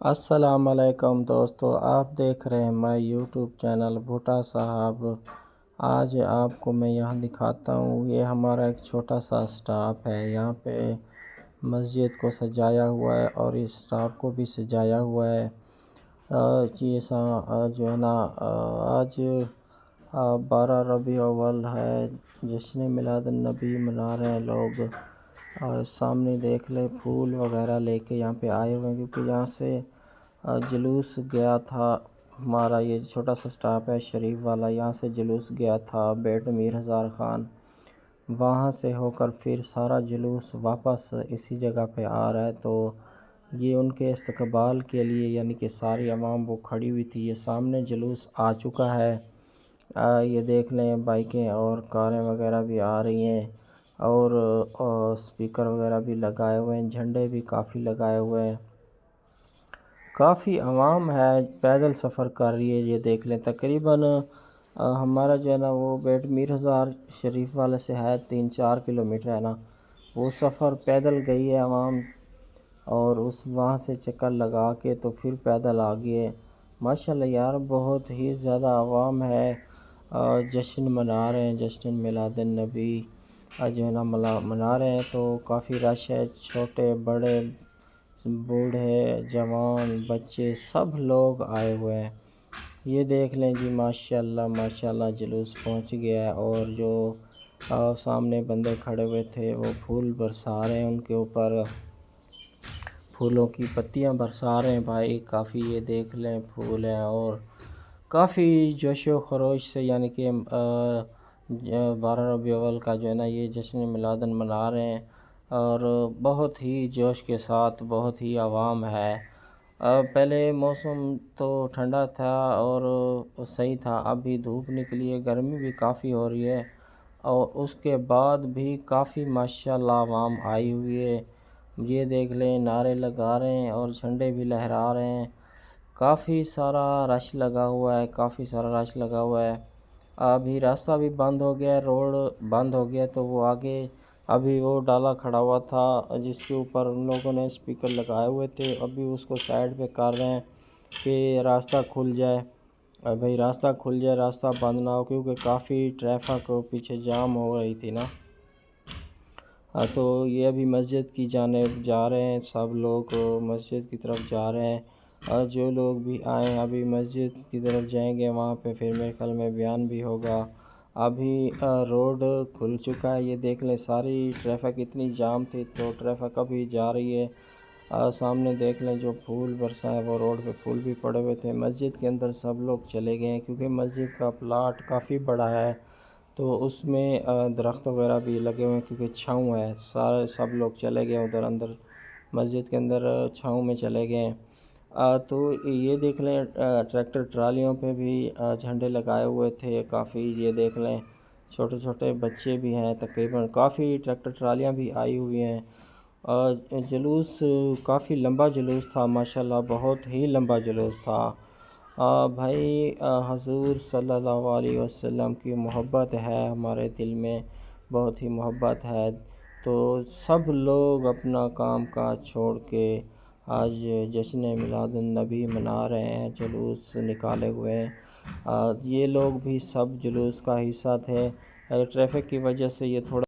السلام علیکم دوستو، آپ دیکھ رہے ہیں میں یوٹیوب چینل بھٹا صاحب۔ آج آپ کو میں یہاں دکھاتا ہوں، یہ ہمارا ایک چھوٹا سا سٹاپ ہے۔ یہاں پہ مسجد کو سجایا ہوا ہے اور اس سٹاپ کو بھی سجایا ہوا ہے۔ جو ہے نا، آج 12 ربیع الاول ہے، جشن میلاد النبی منا رہے ہیں لوگ۔ سامنے دیکھ لیں، پھول وغیرہ لے کے یہاں پہ آئے ہوئے ہیں، کیونکہ یہاں سے جلوس گیا تھا۔ ہمارا یہ چھوٹا سا سٹاپ ہے شریف والا، یہاں سے جلوس گیا تھا بیٹ میر ہزار خان، وہاں سے ہو کر پھر سارا جلوس واپس اسی جگہ پہ آ رہا ہے۔ تو یہ ان کے استقبال کے لیے، یعنی کہ ساری عوام وہ کھڑی ہوئی تھی۔ یہ سامنے جلوس آ چکا ہے، یہ دیکھ لیں، بائکیں اور کاریں وغیرہ بھی آ رہی ہیں، اور اسپیکر وغیرہ بھی لگائے ہوئے ہیں، جھنڈے بھی کافی لگائے ہوئے ہیں، کافی عوام ہے، پیدل سفر کر رہی ہے۔ یہ دیکھ لیں، تقریباً ہمارا جو ہے نا وہ بیٹ میر ہزار شریف والے سے ہے 3-4 کلومیٹر ہے نا، وہ سفر پیدل گئی ہے عوام، اور وہاں سے چکر لگا کے تو پھر پیدل آ گئے۔ ماشاءاللہ یار، بہت ہی زیادہ عوام ہے، جشن منا رہے ہیں، جشن میلاد النبی جو ہے نا منا رہے ہیں۔ تو کافی رش ہے، چھوٹے بڑے بوڑھے جوان بچے سب لوگ آئے ہوئے ہیں۔ یہ دیکھ لیں جی، ماشاءاللہ ماشاءاللہ جلوس پہنچ گیا ہے، اور جو سامنے بندے کھڑے ہوئے تھے وہ پھول برسا رہے ہیں، ان کے اوپر پھولوں کی پتیاں برسا رہے ہیں بھائی، کافی یہ دیکھ لیں پھول ہیں، اور کافی جوش و خروش سے، یعنی کہ 12 ربیع الاول کا جو ہے نا یہ جشن میلاد منا رہے ہیں، اور بہت ہی جوش کے ساتھ، بہت ہی عوام ہے۔ پہلے موسم تو ٹھنڈا تھا اور صحیح تھا، اب بھی دھوپ نکلی ہے، گرمی بھی کافی ہو رہی ہے، اور اس کے بعد بھی کافی ماشاءاللہ عوام آئی ہوئی ہے۔ یہ دیکھ لیں، نعرے لگا رہے ہیں اور جھنڈے بھی لہرا رہے ہیں، کافی سارا رش لگا ہوا ہے، کافی سارا رش لگا ہوا ہے۔ ابھی راستہ بھی بند ہو گیا ہے، روڈ بند ہو گیا، تو وہ آگے ابھی وہ ڈالا کھڑا ہوا تھا جس کے اوپر ان لوگوں نے اسپیکر لگائے ہوئے تھے، ابھی اس کو سائڈ پہ کر رہے ہیں کہ راستہ کھل جائے، بھئی راستہ کھل جائے، راستہ بند نہ ہو، کیونکہ کافی ٹریفک پیچھے جام ہو رہی تھی نا۔ تو یہ ابھی مسجد کی جانب جا رہے ہیں، سب لوگ مسجد کی طرف جا رہے ہیں، اور جو لوگ بھی آئیں ابھی مسجد کی طرف جائیں گے، وہاں پہ پھر میرے خیال میں بیان بھی ہوگا۔ ابھی روڈ کھل چکا ہے، یہ دیکھ لیں، ساری ٹریفک اتنی جام تھی، تو ٹریفک ابھی جا رہی ہے۔ سامنے دیکھ لیں، جو پھول برسا ہے، وہ روڈ پہ پھول بھی پڑے ہوئے تھے۔ مسجد کے اندر سب لوگ چلے گئے ہیں، کیونکہ مسجد کا پلاٹ کافی بڑا ہے، تو اس میں درخت وغیرہ بھی لگے ہوئے ہیں، کیونکہ چھاؤں ہے، سب لوگ چلے گئے ادھر اندر، مسجد کے اندر چھاؤں میں چلے گئے ہیں۔ تو یہ دیکھ لیں، ٹریکٹر ٹرالیوں پہ بھی جھنڈے لگائے ہوئے تھے کافی، یہ دیکھ لیں، چھوٹے چھوٹے بچے بھی ہیں، تقریباً کافی ٹریکٹر ٹرالیاں بھی آئی ہوئی ہیں، اور جلوس کافی لمبا جلوس تھا، ماشاءاللہ بہت ہی لمبا جلوس تھا۔ بھائی، حضور صلی اللہ علیہ وسلم کی محبت ہے ہمارے دل میں، بہت ہی محبت ہے، تو سب لوگ اپنا کام کاج چھوڑ کے آج جشن میلاد النبی منا رہے ہیں، جلوس نکالے ہوئے ہیں۔ یہ لوگ بھی سب جلوس کا حصہ تھے، ٹریفک کی وجہ سے یہ تھوڑا